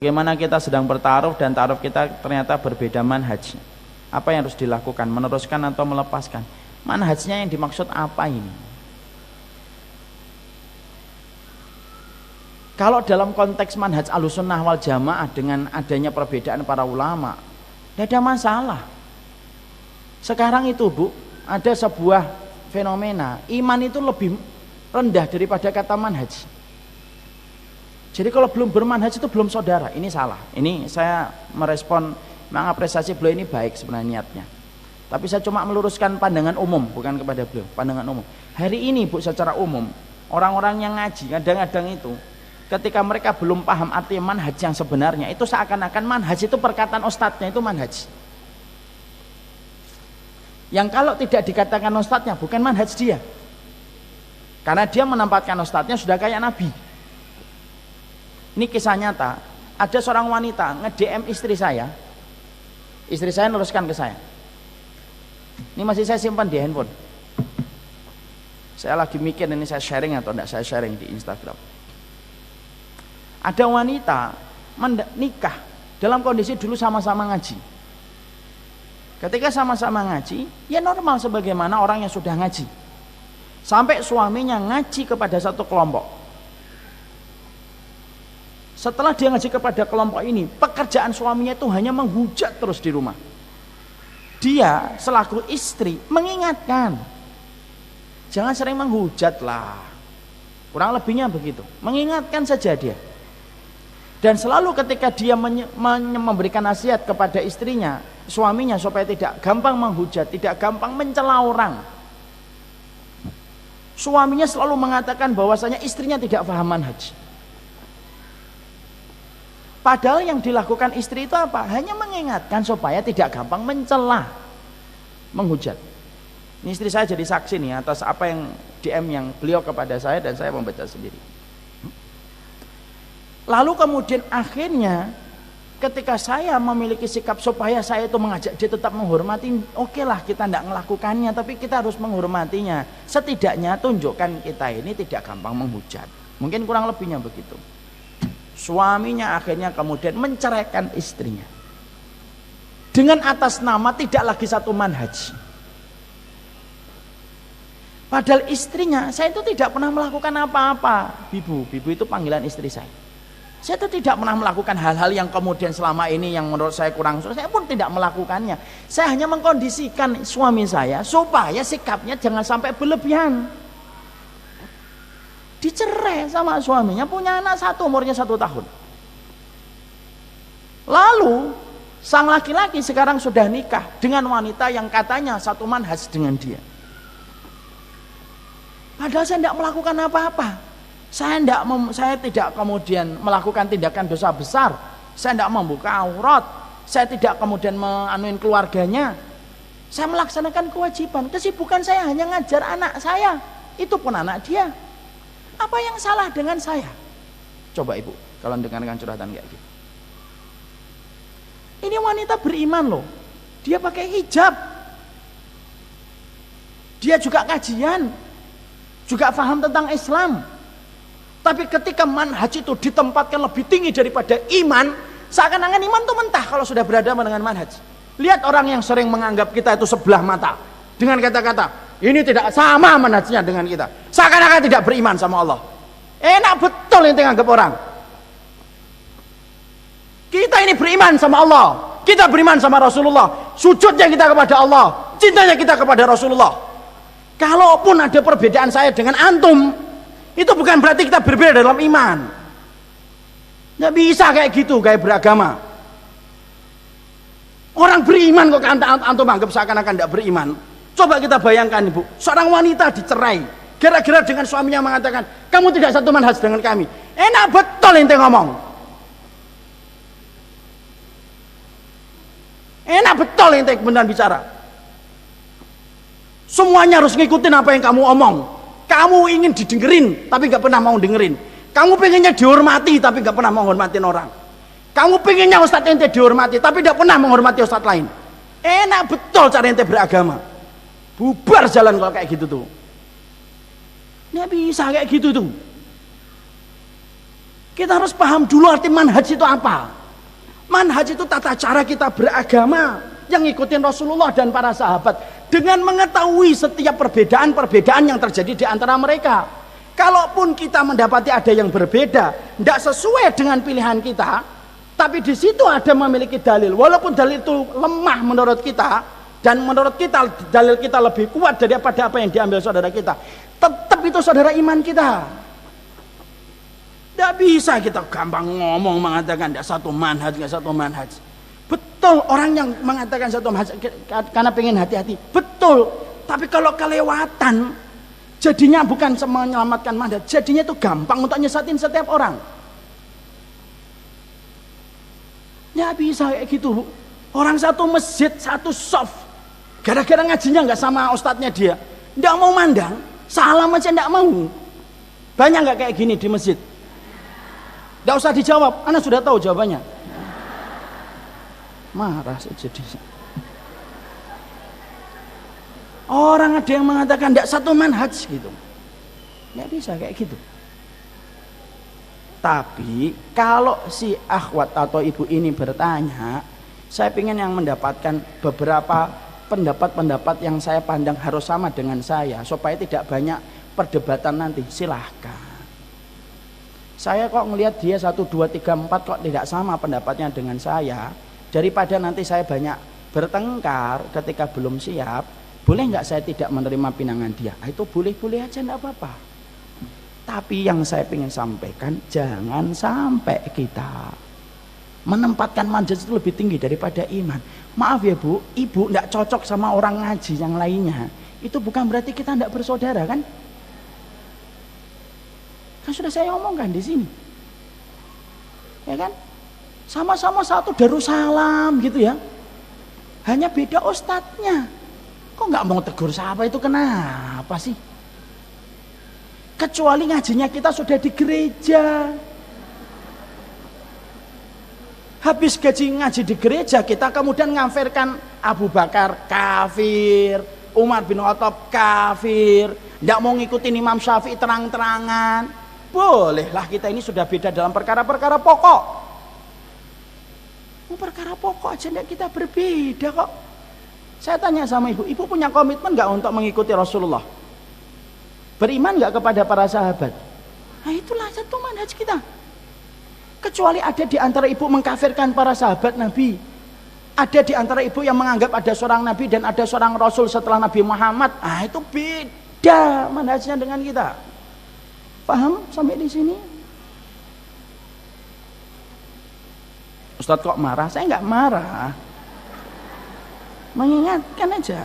Bagaimana kita sedang bertaruh dan taruh kita ternyata berbeda manhaj. Apa yang harus dilakukan? Meneruskan atau melepaskan? Manhajnya yang dimaksud apa ini? Kalau dalam konteks manhaj Ahlussunnah wal Jamaah dengan adanya perbedaan para ulama, tidak ada masalah. Sekarang itu Bu, ada sebuah fenomena, iman itu lebih rendah daripada kata manhaj. Jadi kalau belum bermanhaj itu belum saudara, ini salah. Ini saya merespon, mengapresiasi beliau ini baik sebenarnya niatnya. Tapi saya cuma meluruskan pandangan umum, bukan kepada beliau, pandangan umum. Hari ini Bu, secara umum, orang-orang yang ngaji, kadang-kadang itu, ketika mereka belum paham arti manhaj yang sebenarnya, itu seakan-akan manhaj itu perkataan ustadznya itu manhaj. Yang kalau tidak dikatakan ustadznya, bukan manhaj dia. Karena dia menempatkan ustadznya sudah kayak Nabi. Ini kisah nyata, ada seorang wanita nge-DM istri saya neruskan ke saya. Ini masih saya simpan di handphone. Saya lagi mikir ini saya sharing atau tidak saya sharing di Instagram. Ada wanita nikah dalam kondisi dulu sama-sama ngaji. Ketika sama-sama ngaji, ya normal sebagaimana orang yang sudah ngaji. Sampai suaminya ngaji kepada satu kelompok. Setelah dia ngaji kepada kelompok ini, pekerjaan suaminya itu hanya menghujat terus di rumah. Dia selaku istri mengingatkan, jangan sering menghujat lah. Kurang lebihnya begitu, mengingatkan saja dia. Dan selalu ketika dia memberikan nasihat kepada istrinya, suaminya, supaya tidak gampang menghujat, tidak gampang mencela orang, suaminya selalu mengatakan bahwasanya istrinya tidak paham manhaj. Padahal yang dilakukan istri itu apa? Hanya mengingatkan supaya tidak gampang mencela, menghujat. Ini istri saya jadi saksi nih atas apa yang DM yang beliau kepada saya dan saya membaca sendiri. Lalu kemudian akhirnya ketika saya memiliki sikap supaya saya itu mengajak dia tetap menghormati, oke lah kita tidak melakukannya, tapi kita harus menghormatinya. Setidaknya tunjukkan kita ini tidak gampang menghujat. Mungkin kurang lebihnya begitu. Suaminya akhirnya kemudian menceraikan istrinya dengan atas nama tidak lagi satu manhaj. Padahal istrinya, saya itu tidak pernah melakukan apa-apa. Bibu itu panggilan istri saya. Saya itu tidak pernah melakukan hal-hal yang kemudian selama ini yang menurut saya kurang, saya pun tidak melakukannya. Saya hanya mengkondisikan suami saya supaya sikapnya jangan sampai berlebihan. Dicerai sama suaminya, punya anak satu, umurnya 1 tahun. Lalu sang laki-laki sekarang sudah nikah dengan wanita yang katanya satu manhaj dengan dia. Padahal saya tidak melakukan apa-apa. Saya tidak kemudian melakukan tindakan dosa besar. Saya tidak membuka aurat. Saya tidak kemudian meanuin keluarganya. Saya melaksanakan kewajiban. Kesibukan saya hanya ngajar anak saya. Itu pun anak dia. Apa yang salah dengan saya? Coba Ibu, kalau dengarkan curhatan kayak gitu. Ini wanita beriman loh. Dia pakai hijab. Dia juga kajian. Juga paham tentang Islam. Tapi ketika manhaj itu ditempatkan lebih tinggi daripada iman, seakan-akan iman itu mentah kalau sudah berhadapan dengan manhaj. Lihat orang yang sering menganggap kita itu sebelah mata. Dengan kata-kata, ini tidak sama manhajnya dengan kita. Seakan-akan tidak beriman sama Allah. Enak betul ente nganggap orang. Kita ini beriman sama Allah. Kita beriman sama Rasulullah. Sujudnya kita kepada Allah. Cintanya kita kepada Rasulullah. Kalaupun ada perbedaan saya dengan antum, itu bukan berarti kita berbeda dalam iman. Nggak bisa kayak gitu, kayak beragama. Orang beriman kok antum anggap seakan-akan tidak beriman. Coba kita bayangkan Ibu, seorang wanita dicerai gara-gara dengan suaminya mengatakan kamu tidak satu manhaj dengan kami. Enak betul ente ngomong. Enak betul ente beneran bicara. Semuanya harus ngikutin apa yang kamu omong. Kamu ingin didengerin tapi gak pernah mau dengerin. Kamu pengennya dihormati tapi gak pernah menghormatin orang. Kamu pengennya ustadz ente dihormati tapi gak pernah menghormati ustadz lain. Enak betul cara ente beragama. Bubar jalan kalau kayak gitu tuh. Nggak bisa kayak gitu tuh. Kita harus paham dulu arti manhaj itu apa. Manhaj itu tata cara kita beragama yang ngikutin Rasulullah dan para sahabat dengan mengetahui setiap perbedaan-perbedaan yang terjadi di antara mereka. Kalaupun kita mendapati ada yang berbeda, tidak sesuai dengan pilihan kita, tapi di situ ada memiliki dalil, walaupun dalil itu lemah menurut kita, dan menurut kita dalil kita lebih kuat daripada apa yang diambil saudara kita, tetap itu saudara iman kita. Tidak bisa kita gampang ngomong mengatakan tidak satu manhaj, nggak satu manhaj. Betul orang yang mengatakan satu manhaj karena pengen hati-hati, betul. Tapi kalau kelewatan, jadinya bukan menyelamatkan manhaj, jadinya itu gampang untuk nyesatin setiap orang. Ya bisa kayak gitu. Orang satu masjid, satu soft, gara-gara ngajinya nggak sama ustadznya dia, nggak mau mandang, salam aja nggak mau. Banyak nggak kayak gini di masjid? Nggak usah dijawab, Anda sudah tahu jawabannya. Marah saja dia. Orang ada yang mengatakan nggak satu manhaj gitu, nggak bisa kayak gitu. Tapi kalau si akhwat atau ibu ini bertanya, saya ingin yang mendapatkan beberapa pendapat-pendapat yang saya pandang harus sama dengan saya, supaya tidak banyak perdebatan nanti. Silahkan. Saya kok ngelihat dia 1, 2, 3, 4 kok tidak sama pendapatnya dengan saya, daripada nanti saya banyak bertengkar ketika belum siap, boleh nggak saya tidak menerima pinangan dia? Itu boleh-boleh aja, enggak apa-apa. Tapi yang saya ingin sampaikan, jangan sampai kita menempatkan manhaj itu lebih tinggi daripada iman. Maaf ya Bu, ibu enggak cocok sama orang ngaji yang lainnya, itu bukan berarti kita enggak bersaudara kan? Kan sudah saya omongkan di sini, ya kan? Sama-sama satu Darussalam gitu ya, hanya beda ustadznya. Kok nggak mau tegur sahabat itu kenapa sih? Kecuali ngajinya kita sudah di gereja. Habis ngaji di gereja, kita kemudian ngafirkan Abu Bakar kafir, Umar bin Khattab kafir, nggak mau ngikutin Imam Syafi'i terang-terangan. Bolehlah, kita ini sudah beda dalam perkara-perkara pokok. Perkara pokok aja enggak kita berbeda kok. Saya tanya sama ibu, ibu punya komitmen nggak untuk mengikuti Rasulullah? Beriman nggak kepada para sahabat? Nah itulah satu manhaj kita. Kecuali ada di antara ibu mengkafirkan para sahabat Nabi, ada di antara ibu yang menganggap ada seorang Nabi dan ada seorang Rasul setelah Nabi Muhammad, itu beda manhajnya dengan kita. Paham sampai di sini? Ustadz kok marah? Saya nggak marah, mengingatkan aja.